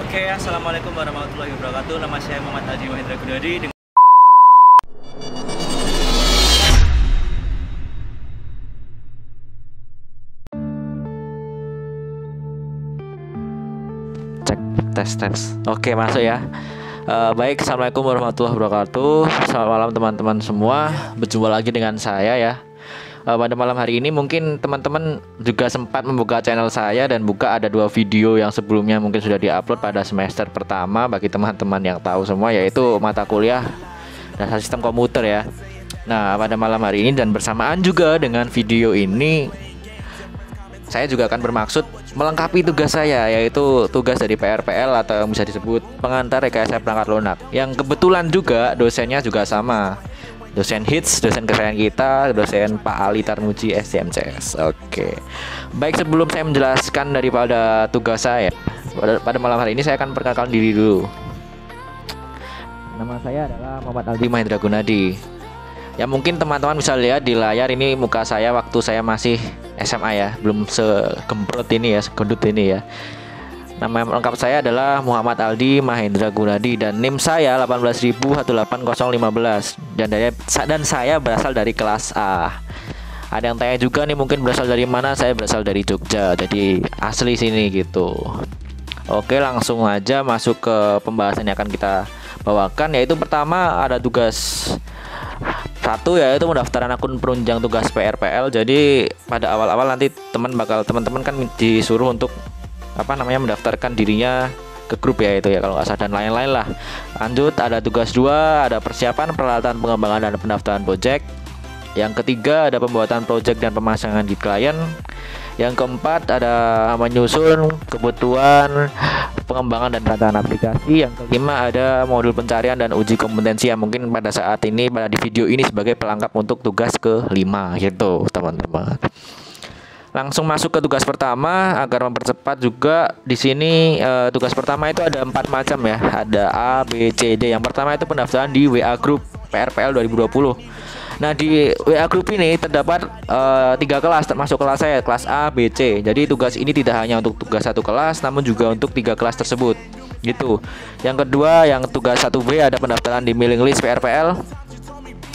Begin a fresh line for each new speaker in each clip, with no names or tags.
Oke, assalamualaikum warahmatullahi wabarakatuh. Nama saya Muhammad Aldi Mahendra Gunadi. Cek tes. Oke, masuk ya. Baik, assalamualaikum warahmatullahi wabarakatuh. Selamat malam teman-teman semua. Berjumpa lagi dengan saya ya. Pada malam hari ini mungkin teman-teman juga sempat membuka channel saya dan buka ada 2 video yang sebelumnya mungkin sudah diupload pada semester pertama bagi teman-teman yang tahu semua, yaitu mata kuliah dasar sistem komputer ya. Nah, pada malam hari ini dan bersamaan juga dengan video ini, saya juga akan bermaksud melengkapi tugas saya, yaitu tugas dari PRPL atau yang bisa disebut pengantar rekayasa perangkat lunak, yang kebetulan juga dosennya juga sama, dosen hits, dosen kesayangan kita, dosen Pak Ali Tarmuji SDMCS. Oke. Baik, sebelum saya menjelaskan daripada tugas saya pada malam hari ini, saya akan perkenalkan diri dulu. Nama saya adalah Muhammad Aldi Mahendra Gunadi. Ya, mungkin teman-teman bisa lihat di layar ini muka saya waktu saya masih SMA ya, belum segembrot ini ya, segendut ini ya. Nama lengkap saya adalah Muhammad Aldi Mahendra Gunadi dan NIM saya 18.18015 dan saya berasal dari kelas A. Ada yang tanya juga nih mungkin berasal dari mana? Saya berasal dari Jogja, jadi asli sini gitu. Oke, langsung aja masuk ke pembahasan yang akan kita bawakan, yaitu pertama ada tugas 1, yaitu pendaftaran akun penunjang tugas PRPL. Jadi pada awal-awal nanti teman-teman kan disuruh untuk mendaftarkan dirinya ke grup ya, itu ya kalau nggak salah, dan lain-lain lah. Lanjut ada tugas 2, ada persiapan peralatan pengembangan dan pendaftaran project. Yang ketiga ada pembuatan project dan pemasangan di klien. Yang keempat ada menyusun kebutuhan pengembangan dan perancangan aplikasi. Yang kelima ada modul pencarian dan uji kompetensi yang mungkin pada saat ini di video ini sebagai pelengkap untuk tugas ke-5 gitu teman-teman. Langsung masuk ke tugas pertama agar mempercepat juga. Di sini tugas pertama itu ada 4 macam ya. Ada A, B, C, D. Yang pertama itu pendaftaran di WA Group PRPL 2020. Nah, di WA Group ini terdapat 3 kelas termasuk kelas saya, kelas A, B, C. Jadi tugas ini tidak hanya untuk tugas 1 kelas namun juga untuk 3 kelas tersebut. Gitu. Yang kedua, yang tugas 1B ada pendaftaran di mailing list PRPL.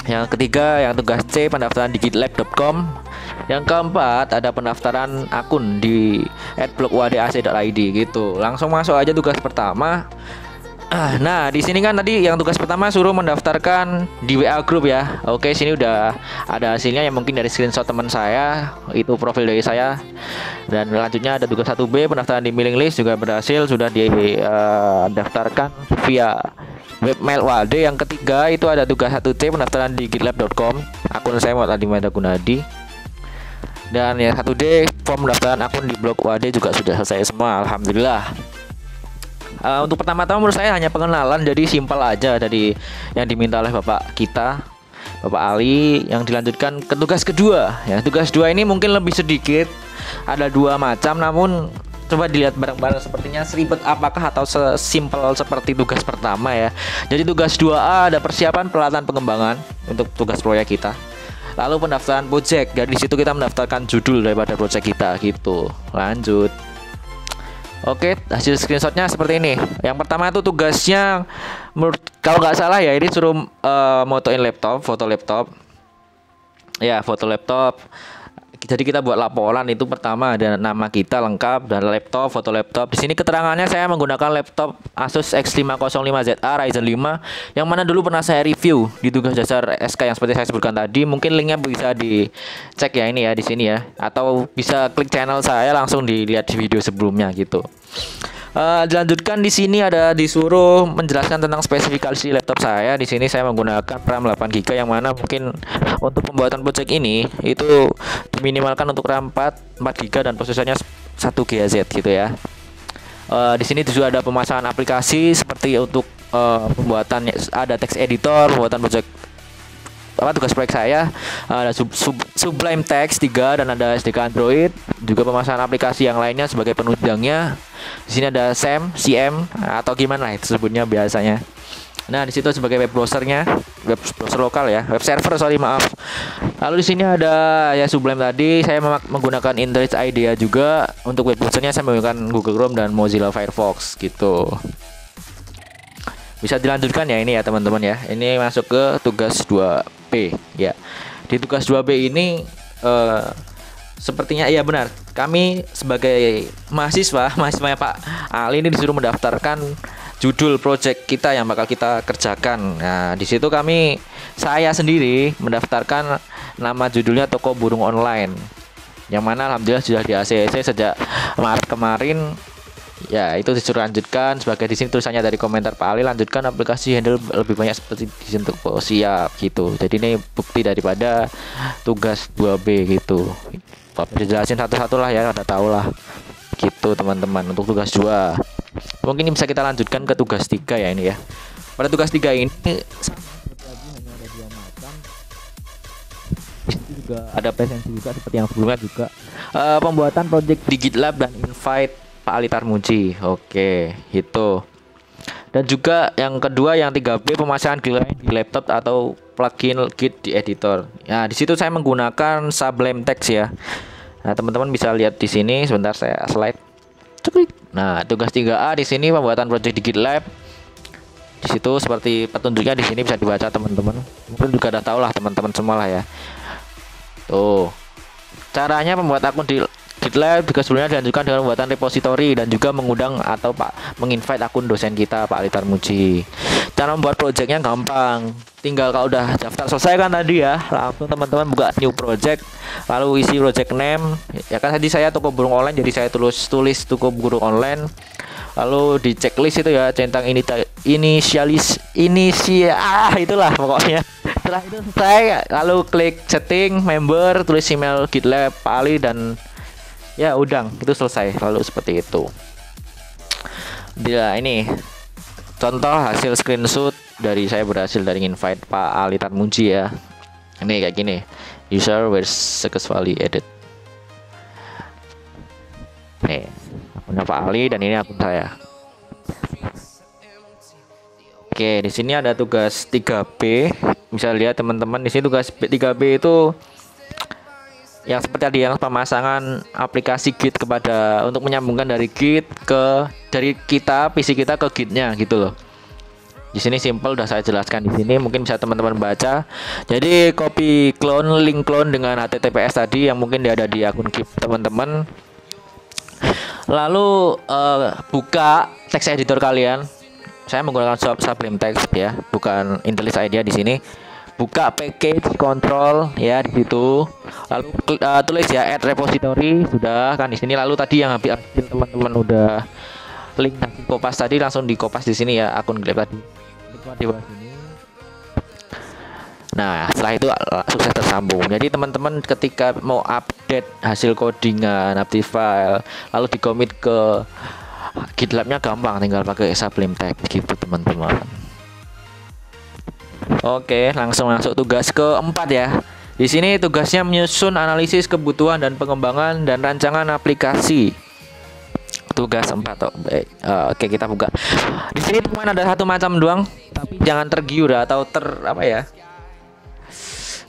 Yang ketiga, yang tugas C pendaftaran di gitlab.com. Yang keempat ada pendaftaran akun di @blogwadac.id gitu. Langsung masuk aja tugas pertama. Nah, di sini kan tadi yang tugas pertama suruh mendaftarkan di WA Group ya. Oke, sini udah ada hasilnya yang mungkin dari screenshot teman saya, itu profil dari saya. Dan selanjutnya ada tugas 1B pendaftaran di mailing list juga berhasil, sudah didaftarkan via webmail WAD. Yang ketiga itu ada tugas 1C pendaftaran di gitlab.com, akun saya Muhammad Aldi Mahendra Gunadi. Dan yang 1D form pendaftaran akun di blog WAD juga sudah selesai semua, alhamdulillah. Untuk pertama-tama menurut saya hanya pengenalan, jadi simpel aja dari yang diminta oleh Bapak kita, Bapak Ali. Yang dilanjutkan ke tugas kedua ya. Tugas 2 ini mungkin lebih sedikit, ada 2 macam, namun coba dilihat bareng-bareng sepertinya seribet apakah atau sesimpel seperti tugas pertama ya. Jadi tugas 2A ada persiapan peralatan pengembangan untuk tugas proyek kita. Lalu pendaftaran project, dari situ kita mendaftarkan judul daripada project kita gitu. Lanjut. Oke, hasil screenshotnya seperti ini. Yang pertama itu tugasnya, kalau nggak salah ya, ini suruh motoin laptop, foto laptop. Ya, foto laptop. Jadi kita buat laporan itu pertama ada nama kita lengkap dan laptop, foto laptop. Di sini keterangannya saya menggunakan laptop Asus X505ZA Ryzen 5 yang mana dulu pernah saya review di tugas dasar SK yang seperti saya sebutkan tadi. Mungkin linknya bisa dicek ya ini ya di sini ya, atau bisa klik channel saya langsung dilihat di video sebelumnya gitu. Dilanjutkan di sini ada disuruh menjelaskan tentang spesifikasi laptop saya. Di sini saya menggunakan RAM 8GB yang mana mungkin untuk pembuatan project ini itu diminimalkan untuk RAM 4GB dan prosesornya 1GHz gitu ya. Di sini juga ada pemasangan aplikasi seperti untuk pembuatan, ada text editor, pembuatan project tugas proyek saya, ada Sublime Text 3 dan ada SDK Android, juga pemasangan aplikasi yang lainnya sebagai penunjangnya. Di sini ada SAM, CM atau gimana lah itu sebutnya biasanya. Nah, di situ sebagai web browsernya, web browser lokal ya, web server, sorry maaf. Lalu di sini ada ya Sublime tadi, saya menggunakan Interest IDEA juga. Untuk web browsernya saya menggunakan Google Chrome dan Mozilla Firefox gitu. Bisa dilanjutkan ya ini ya teman-teman ya. Ini masuk ke tugas 2B ya. Di tugas 2B ini sepertinya iya benar. Kami sebagai mahasiswanya Pak Ali ini disuruh mendaftarkan judul project kita yang bakal kita kerjakan. Nah, di situ saya sendiri mendaftarkan nama judulnya Toko Burung Online. Yang mana alhamdulillah sudah di ACC sejak Maret kemarin. Ya, itu disuruh lanjutkan sebagai di sini tulisannya dari komentar Pak Ali, lanjutkan aplikasi handle lebih banyak seperti di sini untuk siap gitu. Jadi ini bukti daripada tugas 2B gitu. Dijelasin satu-satu lah ya, udah tahu lah. Gitu teman-teman untuk tugas 2. Mungkin bisa kita lanjutkan ke tugas 3 ya ini ya. Pada tugas 3 ini hanya ada 2 macam. Juga ada presensi juga seperti yang sebelumnya juga. Pembuatan project di GitLab dan invite Pak Ali Tarmuji. Oke, itu. Dan juga yang kedua yang 3B pemasangan GitLab di laptop atau plugin Git di editor. Nah, di situ saya menggunakan Sublime Text ya. Nah, teman-teman bisa lihat di sini, sebentar saya slide. Nah, tugas 3A di sini pembuatan project di GitLab. Di situ seperti petunjuknya di sini bisa dibaca teman-teman. Mungkin juga udah tahu lah teman-teman semua lah ya. Tuh. Caranya membuat akun di GitLab juga sebelumnya dilanjutkan dengan pembuatan repository dan juga mengundang atau menginvite akun dosen kita Pak Ali Tarmuji. Cara membuat projectnya gampang, tinggal kalau udah daftar selesai kan tadi ya, langsung teman-teman buka new project, lalu isi project name. Ya kan tadi saya Toko Burung Online, jadi saya tulis Toko Burung Online. Lalu di checklist itu ya centang itulah pokoknya. Setelah itu selesai, lalu klik setting member, tulis email GitLab Pak Ali dan ya udang, itu selesai. Lalu seperti itu. Dia ini contoh hasil screenshot dari saya berhasil dari invite Pak Ali Tarmuji ya. Ini kayak gini. User was successfully added. Nih, akunnya Pak Ali dan ini akun saya. Oke, di sini ada tugas 3B. Bisa lihat teman-teman di sini tugas 3B itu yang seperti tadi yang pemasangan aplikasi Git untuk menyambungkan dari Git dari PC kita ke Gitnya gitu loh. Di sini simple udah saya jelaskan di sini, mungkin bisa teman-teman baca. Jadi link clone dengan HTTPS tadi yang mungkin ada di akun Git teman-teman. Lalu buka text editor kalian. Saya menggunakan Sublime Text ya, bukan Interest IDEA di sini. Buka package control ya di situ, lalu tulis ya add repository sudah kan di sini. Lalu tadi yang habis teman-teman udah link kopas tadi langsung di kopas di sini ya akun GitLab tadi di bawah sini. Nah setelah itu sukses tersambung. Jadi teman-teman ketika mau update hasil codingan, update file, lalu di commit ke GitLab-nya gampang, tinggal pakai Sublime Text gitu teman-teman. Oke, langsung masuk tugas keempat ya. Di sini tugasnya menyusun analisis kebutuhan dan pengembangan dan rancangan aplikasi. Tugas 4. Oke, kita buka. Di sini cuma ada satu macam doang, tapi jangan tergiur atau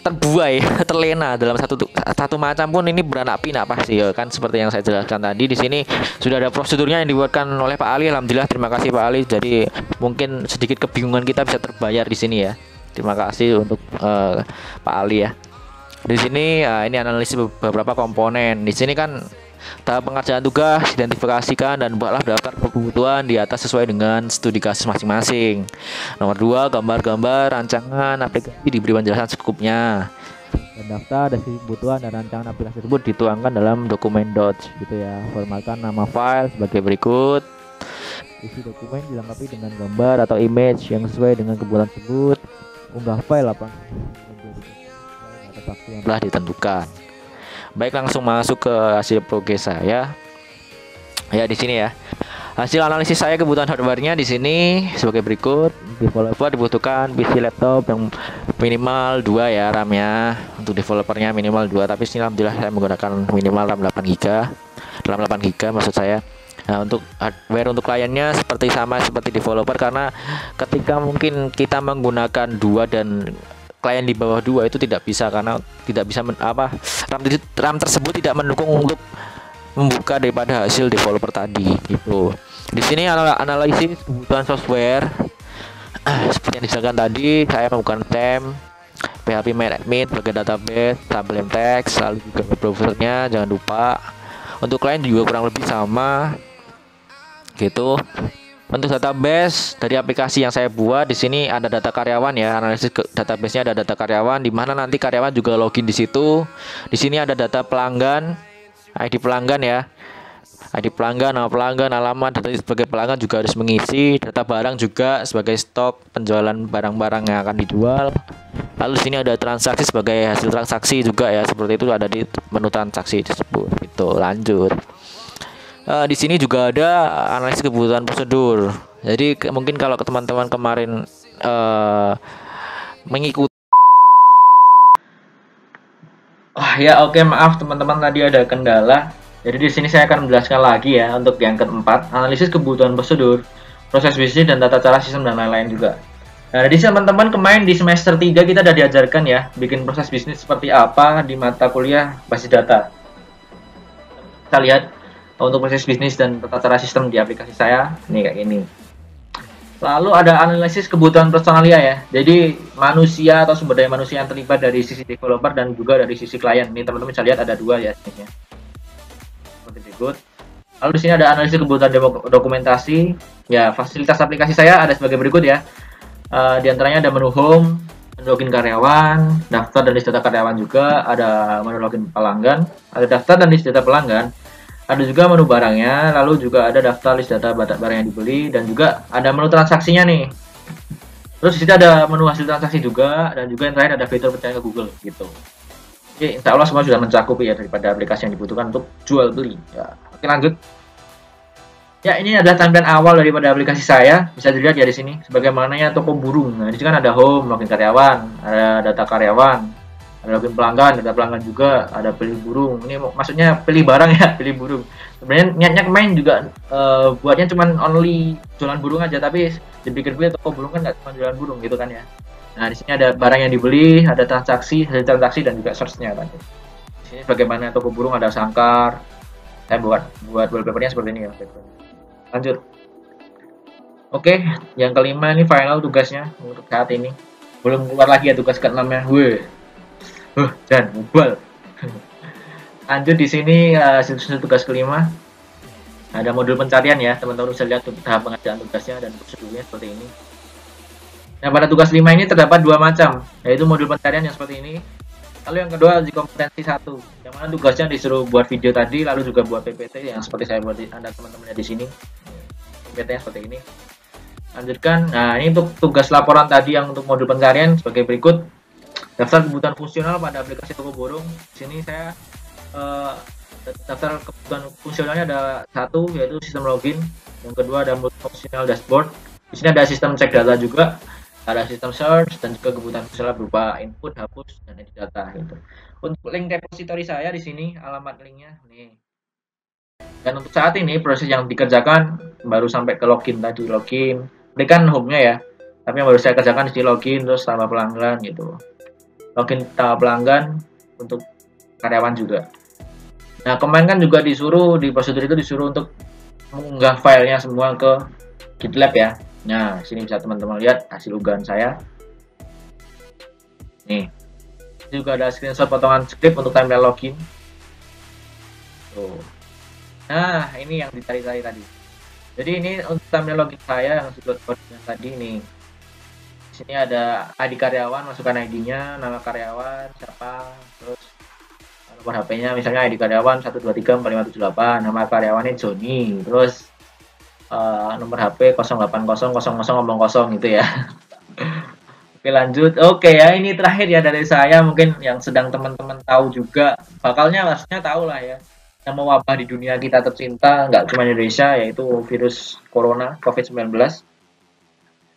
terbuai, terlena dalam satu macam pun ini beranak pinak pasti ya kan, seperti yang saya jelaskan tadi. Di sini sudah ada prosedurnya yang dibuatkan oleh Pak Ali. Alhamdulillah, terima kasih Pak Ali. Jadi mungkin sedikit kebingungan kita bisa terbayar di sini ya. Terima kasih untuk Pak Ali ya. Di sini ini analisis beberapa komponen. Di sini kan tahap pengerjaan tugas, identifikasikan dan buatlah daftar kebutuhan di atas sesuai dengan studi kasus masing-masing. Nomor 2, gambar-gambar rancangan aplikasi diberi penjelasan secukupnya. Dan daftar dari kebutuhan dan rancangan aplikasi tersebut dituangkan dalam dokumen docs gitu ya. Formatkan nama file sebagai berikut. Isi dokumen dilengkapi dengan gambar atau image yang sesuai dengan kebutuhan tersebut. Unggah file apa yang telah ditentukan. Baik, langsung masuk ke hasil progres saya. Ya di sini ya. Hasil analisis saya kebutuhan hardware-nya di sini sebagai berikut. Developer dibutuhkan PC laptop yang minimal 2 ya RAM-nya. Untuk developernya minimal 2, tapi sini alhamdulillah saya menggunakan minimal RAM 8 GB. RAM 8 GB maksud saya. Nah, untuk hardware untuk kliennya seperti sama seperti developer, karena ketika mungkin kita menggunakan dua dan klien di bawah dua itu tidak bisa, karena tidak bisa RAM tersebut tidak mendukung untuk membuka daripada hasil developer tadi gitu. Di sini analisis kebutuhan software seperti yang disebutkan tadi, saya menggunakan tem PHP MyAdmin sebagai database, tabel text, lalu juga web browsernya jangan lupa. Untuk klien juga kurang lebih sama gitu. Untuk database dari aplikasi yang saya buat, di sini ada data karyawan ya, analisis database-nya ada data karyawan, di mana nanti karyawan juga login di situ. Di sini ada data pelanggan, ID pelanggan ya, ID pelanggan, nama pelanggan, alamat, data sebagai pelanggan juga harus mengisi, data barang juga sebagai stok penjualan barang-barang yang akan dijual. Lalu di sini ada transaksi sebagai hasil transaksi juga ya, seperti itu ada di menu transaksi tersebut. Itu lanjut. Di sini juga ada analisis kebutuhan prosedur. Jadi mungkin kalau teman-teman kemarin mengikuti. Oke, maaf teman-teman tadi ada kendala. Jadi di sini saya akan menjelaskan lagi ya untuk yang keempat, analisis kebutuhan prosedur, proses bisnis dan tata cara sistem dan lain-lain juga. Nah, jadi teman-teman kemarin di semester 3 kita sudah diajarkan ya, bikin proses bisnis seperti apa di mata kuliah basis data. Kita lihat untuk proses bisnis dan tata cara sistem di aplikasi saya, ini kayak gini. Lalu ada analisis kebutuhan personalia ya. Jadi manusia atau sumber daya manusia yang terlibat dari sisi developer dan juga dari sisi klien. Ini teman-teman bisa lihat ada dua ya jenisnya. Seperti berikut. Lalu di sini ada analisis kebutuhan dokumentasi. Ya, fasilitas aplikasi saya ada sebagai berikut ya. Di antaranya ada menu home, menu login karyawan, daftar dan list data karyawan juga, ada menu login pelanggan, ada daftar dan list data pelanggan. Ada juga menu barangnya, lalu juga ada daftar list data barang yang dibeli, dan juga ada menu transaksinya nih. Terus di sini ada menu hasil transaksi juga, dan juga yang terakhir ada fitur percaya ke Google gitu. Oke, insya Allah semua sudah mencakup ya daripada aplikasi yang dibutuhkan untuk jual beli. Ya, oke lanjut. Ya, ini adalah tampilan awal daripada aplikasi saya. Bisa dilihat ya di sini, sebagaimananya toko burung. Nah, di sini kan ada home, login karyawan, ada data karyawan, ada login pelanggan, ada pelanggan juga, ada pilih burung. Ini maksudnya pilih barang ya, pilih burung. Sebenarnya niatnya kemarin juga buatnya cuman only jualan burung aja, tapi dipikir-pikir toko burung kan nggak cuma jualan burung gitu kan ya. Nah, di sini ada barang yang dibeli, ada transaksi, hasil transaksi dan juga search-nya kan. Di sini bagaimana toko burung ada sangkar. Saya buat wallpaper-nya seperti ini ya. Lanjut. Oke, yang kelima ini final tugasnya untuk saat ini. Belum keluar lagi ya tugas ke-6-nya. Dan mobile. Lanjut di sini tugas kelima. Ada modul pencarian ya, teman-teman bisa lihat tahap pengerjaan tugasnya dan prosedurnya seperti ini. Nah, pada tugas 5 ini terdapat dua macam, yaitu modul pencarian yang seperti ini. Lalu yang kedua uji kompetensi 1, yang mana tugasnya disuruh buat video tadi, lalu juga buat PPT yang seperti saya buat Anda teman-teman lihat di sini. PPT-nya seperti ini. Lanjutkan. Nah, ini untuk tugas laporan tadi yang untuk modul pencarian sebagai berikut. Daftar kebutuhan fungsional pada aplikasi toko burung. Di sini saya daftar kebutuhan fungsionalnya ada satu, yaitu sistem login. Yang kedua ada multi-fungsional dashboard. Di sini ada sistem cek data juga, ada sistem search dan juga kebutuhan fungsional berupa input, hapus, dan edit data gitu. Untuk link repository saya di sini, alamat linknya nih. Dan untuk saat ini proses yang dikerjakan baru sampai ke login tadi, login. Ini kan home-nya ya. Tapi yang baru saya kerjakan di login terus tambah pelanggan gitu. Login tambah pelanggan untuk karyawan juga. Nah, kemarin kan juga disuruh di prosedur itu disuruh untuk mengunggah filenya semua ke GitLab ya. Nah, sini bisa teman-teman lihat hasil unggahan saya. Nih. Ini juga ada screenshot potongan script untuk timeline login. Tuh. Nah, ini yang dicari-cari tadi. Jadi ini untuk timeline login saya yang sudah tadi nih. Di sini ada ID karyawan, masukkan ID-nya, nama karyawan, siapa, terus nomor HP-nya, misalnya ID karyawan 1234578, nama karyawannya Joni, terus nomor HP 0800000 gitu ya. Oke, lanjut. Oke ya, ini terakhir ya dari saya, mungkin yang sedang teman-teman tahu juga, bakalnya pastinya tahu lah ya. Yang mewabah di dunia kita tercinta, nggak cuma Indonesia, yaitu virus corona COVID-19.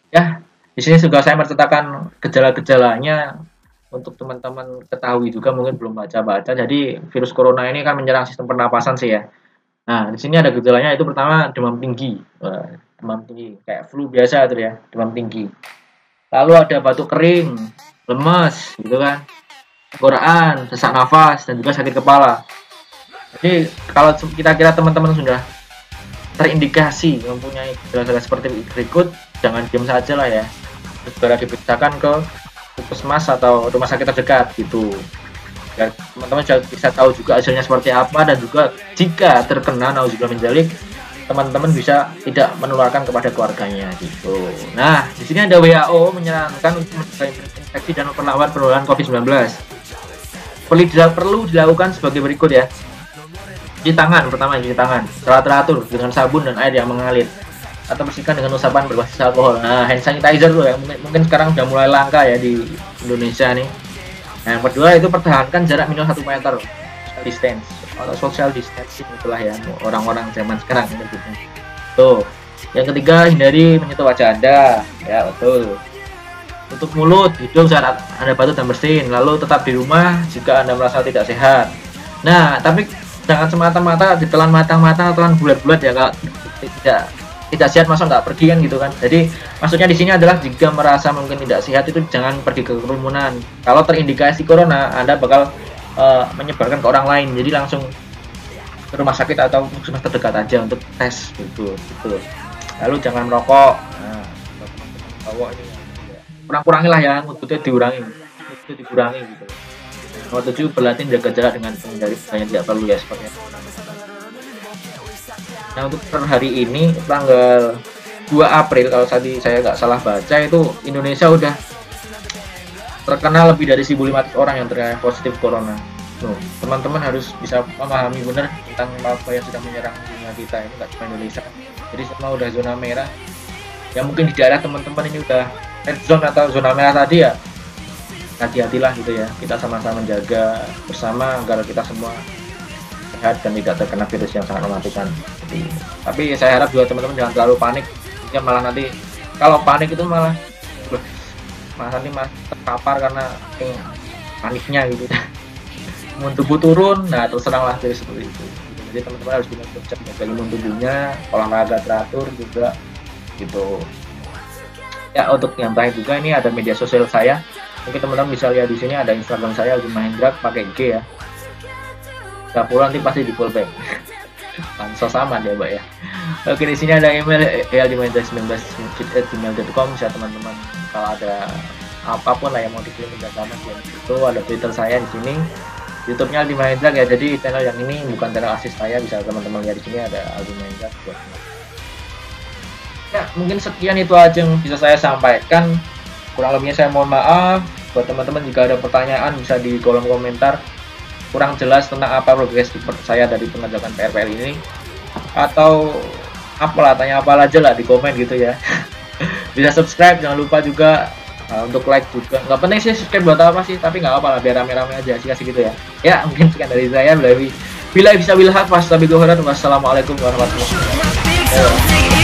Ya, di sini juga saya menceritakan gejala-gejalanya untuk teman-teman ketahui juga, mungkin belum baca-baca. Jadi virus corona ini kan menyerang sistem pernapasan sih ya.
Nah, di sini ada gejalanya, itu pertama demam tinggi. Wah, demam tinggi kayak flu biasa tuh ya, demam tinggi. Lalu ada batuk kering, lemes gitu kan, tenggorokan, sesak nafas, dan juga sakit kepala. Jadi kalau kita kira teman-teman sudah terindikasi mempunyai gejala-gejala seperti berikut, jangan diam saja lah ya. Segera diperiksakan ke puskesmas atau rumah sakit terdekat gitu. Ya, teman-teman juga bisa tahu juga hasilnya seperti apa, dan juga jika terkena nauzubillah min dzalik, teman-teman bisa tidak menularkan kepada keluarganya gitu. Nah, di sini ada WHO menyarankan untuk mencegah infeksi dan memperlambat penularan COVID-19. Perlu dilakukan sebagai berikut ya. Cuci tangan, pertama cuci tangan secara teratur dengan sabun dan air yang mengalir, atau bersihkan dengan usapan berbasis alkohol. Nah, hand sanitizer loh yang mungkin sekarang udah mulai langka ya di Indonesia nih. Nah, yang kedua itu pertahankan jarak minimal 1 meter, social distance atau social distancing itulah ya orang-orang zaman sekarang menyebutnya. Tuh. Yang ketiga, hindari menyentuh wajah Anda. Ya, betul. Tutup mulut, hidung saat Anda batuk dan bersin. Lalu tetap di rumah jika Anda merasa tidak sehat. Nah, tapi jangan semata-mata ditelan matang-matang, telan bulat-bulat ya, kalau tidak sehat masa nggak pergi kan gitu kan. Jadi maksudnya di sini adalah jika merasa mungkin tidak sehat itu jangan pergi ke kerumunan. Kalau terindikasi corona, Anda bakal menyebarkan ke orang lain. Jadi langsung ke rumah sakit atau puskesmas terdekat aja untuk tes gitu. Lalu jangan merokok. Nah, bawa ini kurang-kurangi lah ya, ngututnya dikurangi gitu. Nomor 7, berlatih menjaga jarak dengan menghindari yang tidak perlu ya, seperti itu. Nah, untuk per hari ini tanggal 2 April kalau tadi saya nggak salah baca, itu Indonesia udah terkenal lebih dari 1.500 orang yang terkena positif corona. Teman-teman harus bisa memahami benar tentang apa yang sedang menyerang dunia kita. Ini nggak cuma Indonesia, jadi semua udah zona merah. Ya mungkin di daerah teman-teman ini udah red zone atau zona merah tadi ya, hati-hatilah gitu ya. Kita sama-sama menjaga bersama agar kita semua sehat dan tidak terkena virus yang sangat mematikan. Tapi saya harap juga teman-teman jangan terlalu panik. Ya malah nanti kalau panik itu malah nanti terpapar karena paniknya gitu. Imun tubuh turun, nah terus teranglah virus seperti itu. Jadi teman-teman harus bisa menjaga imun tubuhnya, olahraga teratur juga gitu. Ya, untuk yang terakhir juga ini ada media sosial saya. Mungkin teman-teman bisa lihat di sini ada Instagram saya Aldi Mahendra pakai G ya. Dapur nanti pasti di fullback. Pansos sama dia, Mbak ya. Oke, di sini ada email aldimahendra19@gmail.com, bisa teman-teman kalau ada apapun lah yang mau dikirim ke sana itu. Ada Twitter saya di sini. YouTube-nya Aldi Mahendra ya. Jadi channel yang ini bukan channel asis saya, bisa teman-teman lihat di sini ada Aldi Mahendra. Ya, mungkin sekian itu aja yang bisa saya sampaikan. Kurang lebihnya saya mohon maaf. Buat teman-teman jika ada pertanyaan bisa di kolom komentar. Kurang jelas tentang apa progres saya dari pengerjaan PRPL ini, atau apalah, tanya apa aja lah di komen gitu ya. Bisa subscribe, jangan lupa juga untuk like juga. Nggak penting sih subscribe buat apa sih, tapi nggak apa lah, biar rame-rame aja, asik-asik gitu ya. Ya, mungkin sekian dari saya. Bila bisa bilhaq, wassalamualaikum warahmatullahi wabarakatuh.